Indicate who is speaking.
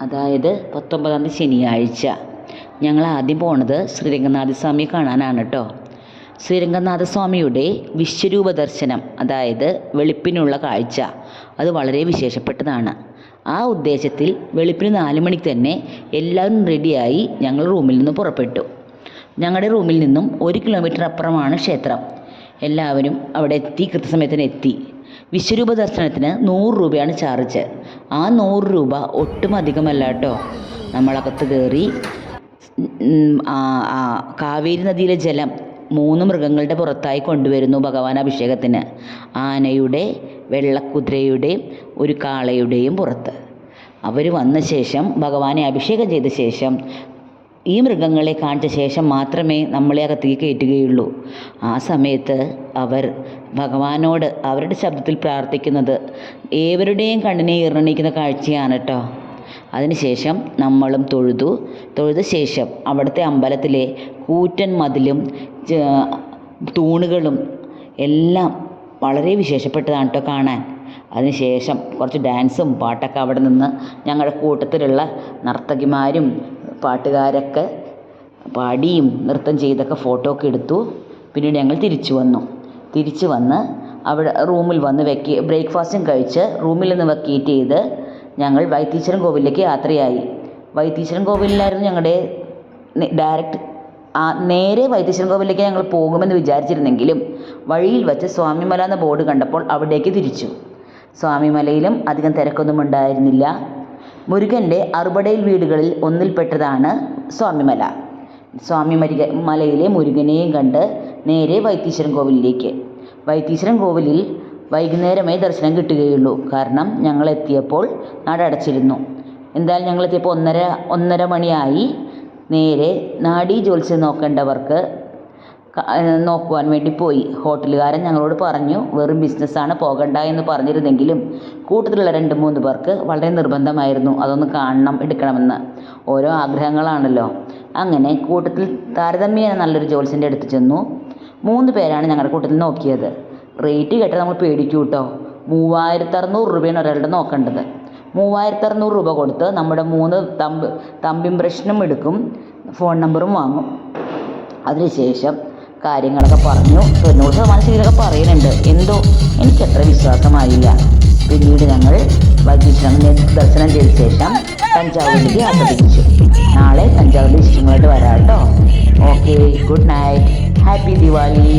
Speaker 1: അതായത് 19-ാം തീയതി ശനിയാഴ്ച ഞങ്ങൾ ആദ്യം പോണത് ശ്രീരംഗനാഥസ്വാമിയെ കാണാനാണ് കേട്ടോ. ശ്രീരംഗനാഥസ്വാമിയുടെ വിശ്വരൂപ ദർശനം, അതായത് വെളുപ്പിനുള്ള കാഴ്ച, അത് വളരെ വിശേഷപ്പെട്ടതാണ്. ആ ഉദ്ദേശത്തിൽ വെളുപ്പിന് 4 മണിക്ക് തന്നെ എല്ലാവരും റെഡിയായി ഞങ്ങൾ റൂമിൽ നിന്ന് പുറപ്പെട്ടു. ഞങ്ങളുടെ റൂമിൽ നിന്നും 1 കിലോമീറ്റർ അപ്പുറമാണ് ക്ഷേത്രം. എല്ലാവരും അവിടെ എത്തി, കൃത്യസമയത്തിന് എത്തി. വിശ്വരൂപ ദർശനത്തിന് 100 രൂപയാണ് ചാർജ്. ആ 100 രൂപ ഒട്ടും അധികമല്ല കേട്ടോ. നമ്മളകത്ത് കയറി കാവേരി നദിയിലെ ജലം 3 മൃഗങ്ങളുടെ പുറത്തായി കൊണ്ടുവരുന്നു ഭഗവാൻ അഭിഷേകത്തിന്. ആനയുടെ, വെള്ളക്കുതിരയുടെ, ഒരു കാളയുടെയും പുറത്ത്. അവർ വന്ന ശേഷം, ഭഗവാനെ അഭിഷേകം ചെയ്ത ശേഷം, ഈ മൃഗങ്ങളെ കാണിച്ച ശേഷം മാത്രമേ നമ്മളെ അകത്തേക്ക് കയറ്റുകയുള്ളൂ. ആ സമയത്ത് അവർ ഭഗവാനോട് അവരുടെ ശബ്ദത്തിൽ പ്രാർത്ഥിക്കുന്നത് ഏവരുടെയും കണ്ണിനെ ഈർണിക്കുന്ന കാഴ്ചയാണ് കേട്ടോ. അതിനുശേഷം നമ്മളും തൊഴുത ശേഷം അവിടുത്തെ അമ്പലത്തിലെ കൂറ്റൻ മതിലും തൂണുകളും എല്ലാം വളരെ വിശേഷപ്പെട്ടതാണ് കേട്ടോ കാണാൻ. അതിനുശേഷം കുറച്ച് ഡാൻസും പാട്ടൊക്കെ അവിടെ നിന്ന് ഞങ്ങളുടെ കൂട്ടത്തിലുള്ള നർത്തകിമാരും പാട്ടുകാരൊക്കെ പാടിയും നൃത്തം ചെയ്തൊക്കെ ഫോട്ടോ ഒക്കെ എടുത്തു. പിന്നീട് ഞങ്ങൾ തിരിച്ചു വന്ന് അവിടെ റൂമിൽ വന്ന് ബ്രേക്ക്ഫാസ്റ്റും കഴിച്ച് റൂമിൽ നിന്ന് വെക്കേറ്റ് ചെയ്ത് ഞങ്ങൾ വൈത്തീശ്വരൻ കോവിലിലേക്ക് യാത്രയായി. വൈത്തീശ്വരൻ കോവിലിലായിരുന്നു ഞങ്ങളുടെ നേരെ വൈത്തീശ്വരൻ കോവിലിലേക്ക് ഞങ്ങൾ പോകുമെന്ന് വിചാരിച്ചിരുന്നെങ്കിലും വഴിയിൽ വെച്ച് സ്വാമിമല എന്ന ബോർഡ് കണ്ടപ്പോൾ അവിടേക്ക് തിരിച്ചു. സ്വാമിമലയിലും അധികം തിരക്കൊന്നും ഉണ്ടായിരുന്നില്ല. മുരുകൻ്റെ അറുപടയിൽ വീടുകളിൽ ഒന്നിൽപ്പെട്ടതാണ് സ്വാമിമല. മലയിലെ മുരുകനെയും കണ്ട് നേരെ വൈത്തീശ്വരൻ കോവിലിലേക്ക്. വൈത്തീശ്വരൻ കോവിലിൽ വൈകുന്നേരമേ ദർശനം കിട്ടുകയുള്ളൂ. കാരണം ഞങ്ങൾ എത്തിയപ്പോൾ നട അടച്ചിരുന്നു. എന്തായാലും ഞങ്ങൾ എത്തിയപ്പോൾ 1:30 മണിയായി. നേരെ നാഡീ ജ്യോത്സ്യം നോക്കേണ്ടവർക്ക് നോക്കുവാൻ വേണ്ടി പോയി. ഹോട്ടലുകാരൻ ഞങ്ങളോട് പറഞ്ഞു വെറും ബിസിനസ്സാണ്, പോകണ്ട എന്ന് പറഞ്ഞിരുന്നെങ്കിലും കൂട്ടത്തിലുള്ള 2-3 പേർക്ക് വളരെ നിർബന്ധമായിരുന്നു അതൊന്ന് കാണണം, എടുക്കണമെന്ന്. ഓരോ ആഗ്രഹങ്ങളാണല്ലോ. അങ്ങനെ കൂട്ടത്തിൽ താരതമ്യേന നല്ലൊരു ജ്യോത്സ്യൻ്റെ അടുത്ത് ചെന്നു. 3 പേരാണ് ഞങ്ങളുടെ കൂട്ടത്തിൽ നോക്കിയത്. റേറ്റ് കേട്ടാൽ നമ്മൾ പേടിക്കൂ കേട്ടോ. 3600 രൂപയാണ് ഒരാളുടെ നോക്കേണ്ടത്. 3600 രൂപ കൊടുത്ത് നമ്മുടെ 3 തമ്പ് ഇംപ്രഷനും എടുക്കും, ഫോൺ നമ്പറും വാങ്ങും. അതിനുശേഷം കാര്യങ്ങളൊക്കെ പറഞ്ഞു. 90% ശരിയൊക്കെ പറയുന്നുണ്ട്. എന്തോ എനിക്കത്ര വിശ്വാസമായില്ല. പിന്നീട് ഞങ്ങൾ വൈത്തീശ്വരനെ ദർശനം ചെയ്ത ശേഷം തഞ്ചാവൂരിലേക്ക് യാത്ര തിരിച്ചു. നാളെ തഞ്ചാവൂരിൽ ഇഷ്ടമായിട്ട് വരാം കേട്ടോ. Okay, good night, happy Diwali.